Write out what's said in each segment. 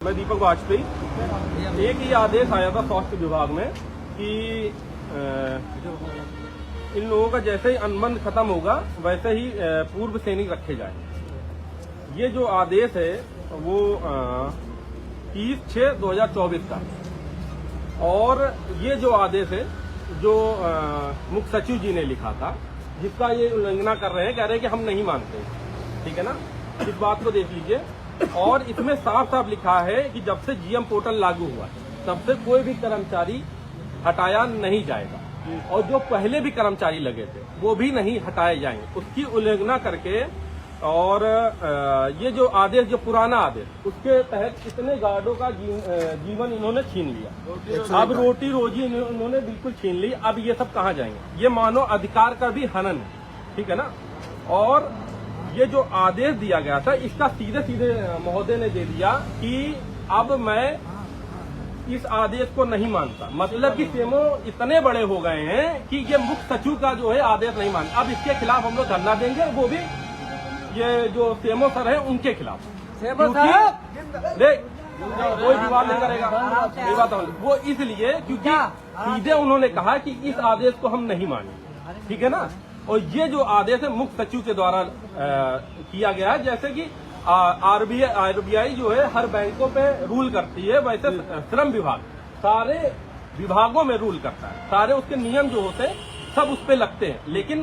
मैं दीपक वाजपेयी। एक ही आदेश आया था स्वास्थ्य विभाग में कि इन लोगों का जैसे ही अनुबंध खत्म होगा वैसे ही पूर्व सैनिक रखे जाए। ये जो आदेश है वो 30/6/2024 का, और ये जो आदेश है जो मुख्य सचिव जी ने लिखा था, जिसका ये उल्लंघना कर रहे हैं, कह रहे हैं कि हम नहीं मानते। ठीक है ना, इस बात को देख लीजिए। और इसमें साफ साफ लिखा है कि जब से जीएम पोर्टल लागू हुआ है तब से कोई भी कर्मचारी हटाया नहीं जाएगा, और जो पहले भी कर्मचारी लगे थे वो भी नहीं हटाए जाएंगे। उसकी उल्लंघना करके और ये जो आदेश, जो पुराना आदेश, उसके तहत कितने गार्डों का जीवन इन्होंने छीन लिया। अब रोटी रोजी इन्होंने बिल्कुल छीन ली। अब ये सब कहाँ जाएंगे? ये मानव अधिकार का भी हनन है। ठीक है ना। और ये जो आदेश दिया गया था, इसका सीधे सीधे महोदय ने दे दिया कि अब मैं इस आदेश को नहीं मानता। मतलब कि सीएमओ इतने बड़े हो गए हैं कि ये मुख्य सचिव का जो है आदेश नहीं मानते। अब इसके खिलाफ हम लोग धरना देंगे, वो भी ये जो सीएमओ सर है उनके खिलाफ। कोई विवाद नहीं करेगा, ये बात वो इसलिए क्योंकि सीधे उन्होंने कहा कि इस आदेश को हम नहीं मानेंगे। ठीक है ना। और ये जो आदेश है मुख्य सचिव के द्वारा किया गया है, जैसे कि आरबीआई जो है हर बैंकों पे रूल करती है, वैसे श्रम विभाग सारे विभागों में रूल करता है। सारे उसके नियम जो होते हैं सब उस पे लगते हैं। लेकिन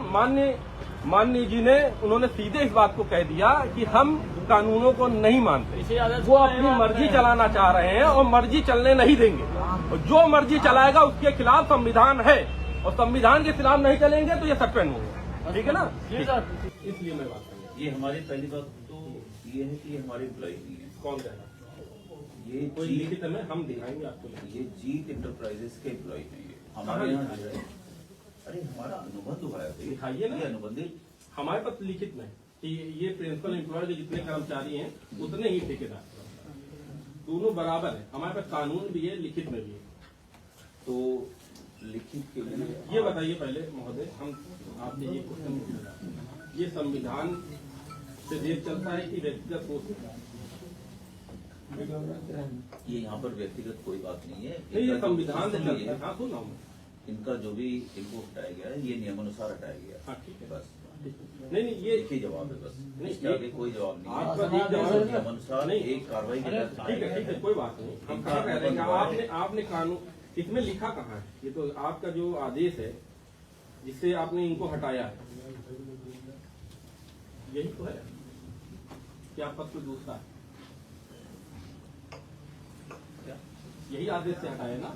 माननीय जी ने उन्होंने सीधे इस बात को कह दिया कि हम कानूनों को नहीं मानते। वो अपनी मर्जी चलाना चाह रहे हैं और मर्जी चलने नहीं देंगे। और जो मर्जी चलाएगा उसके खिलाफ संविधान है, और संविधान के खिलाफ नहीं चलेंगे तो ये सस्पेंड होंगे। ठीक है ना। इसलिए मैं बात करूँ, ये हमारी पहली बात तो ये है कि ये हमारी एम्प्लॉय नहीं है। कौन कह रहा? ये कोई लिखित में हम दिखाएंगे आपको। ये जीत इंटरप्राइजेस के एम्प्लॉय नहीं है हमारे यहाँ। अरे हमारा अनुबंध हुआ है, दिखाइए ना अनुबंधित। हमारे पास लिखित में कि ये प्रिंसिपल एम्प्लॉय के जितने कर्मचारी हैं उतने ही ठेकेदार, दोनों बराबर है। हमारे पास कानून भी है, लिखित में भी है। तो लिखित के लिए ये बताइए पहले महोदय, हम आपने ये क्वेश्चन पूछा, ये संविधान से देश चलता है कि व्यक्तिगत सोच? ये यहाँ पर व्यक्तिगत कोई बात नहीं है। नहीं, ये संविधान से चलता है। हाँ, सुना इनका जो भी इनको हटाया गया है ये नियमानुसार हटाया गया। हाँ, ठीक है, बस। नहीं ये एक ही जवाब है, बस। नहीं, इसके आगे कोई जवाब नहीं आपका है। नियमानुसार एक कार्रवाई के तहत ठीक है, कोई बात नहीं। हम कहाँ कह रहे हैं आपने कानून इसमें लिखा कहाँ है? ये तो आपका जो आदेश है जिससे आपने इनको हटाया है, यही तो है कि आप पद को दूसरा है, यही आदेश से हटाया ना।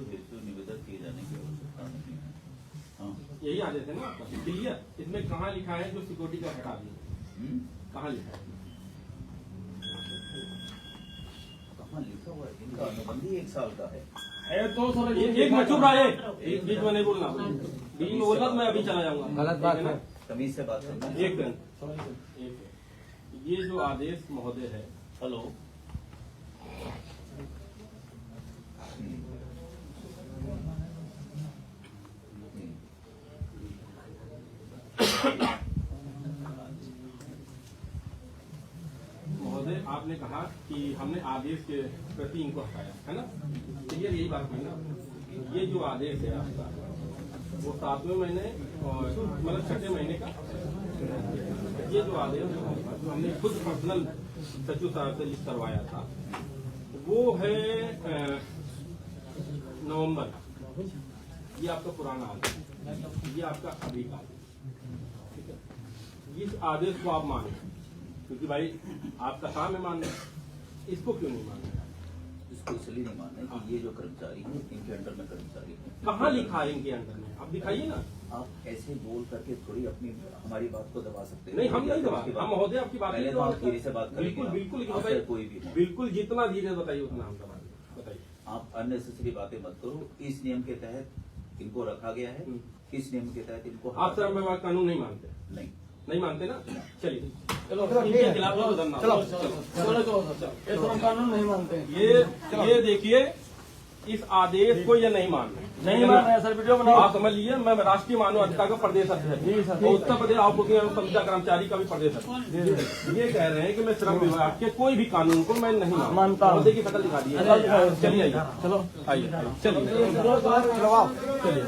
हेतु निवेदन किए जाने की आवश्यकता नहीं है। हाँ, यही आदेश है ना आपका, क्लियर। इसमें कहाँ लिखा है जो सिक्योरिटी का हटा दिया? कहाँ लिखा है? कहाँ लिखा हुआ है? इनका अनुबंधी 1 साल का है तो सर एक मिनट चुप रहा है, बीच में नहीं बोलना। बीच में बोलना तो मैं अभी चला जाऊंगा। गलत बात है, तमीज से बात करना। एक ये जो आदेश महोदय है, हेलो, महोदय आपने कहा कि हमने आदेश के प्रति इनको हटाया है ना, क्लियर यही बात है ना। ये जो आदेश है आपका वो 7वें महीने और मतलब 6ठे महीने का, ये जो आदेश जो हमने खुद पर्सनल सचिव साहब से लिस्ट करवाया था वो है नवंबर का। ये आपका पुराना आदेश, ये आपका अभी का आदेश। ठीक है, इस आदेश को आप माने क्योंकि भाई आपका काम है मानना, इसको क्यों नहीं मानना? इसको इसलिए नहीं मानना कि ये जो कर्मचारी है इनके अंडर में कर्मचारी है। कहाँ लिखा है इनके अंदर में? आप दिखाइए ना। आप ऐसे बोल करके थोड़ी अपनी हमारी बात को दबा सकते हैं। नहीं, हम नहीं दबा। हम महोदय आपकी बात पहले तो आप धीरे से बात करें। बिल्कुल कोई भी बिल्कुल जितना धीरे बताइए उतना हम दबा। बताइए, आप अननेसेसरी बातें मत करो। इस नियम के तहत इनको रखा गया है, इस नियम के तहत इनको। आप सर मैं कानून नहीं मानते? नहीं मानते ना। चलिए चलो, इनके खिलाफ चलो कानून नहीं मानते। ये देखिए, इस आदेश को ये नहीं मान रहे सर। वीडियो बनाओ। आप समझ लीजिए, मैं राष्ट्रीय मानव अधिकार का प्रदेश अध्यक्ष और उत्तर प्रदेश आउटपुटिंग एवं संविदा कर्मचारी का भी प्रदेश अध्यक्ष। ये कह रहे हैं कि मैं श्रम विभाग के कोई भी कानून को मैं नहीं मानता हूँ। देखिए शकल दिखा दी। चलिए आइए, चलो आइए, चलिए चलिए।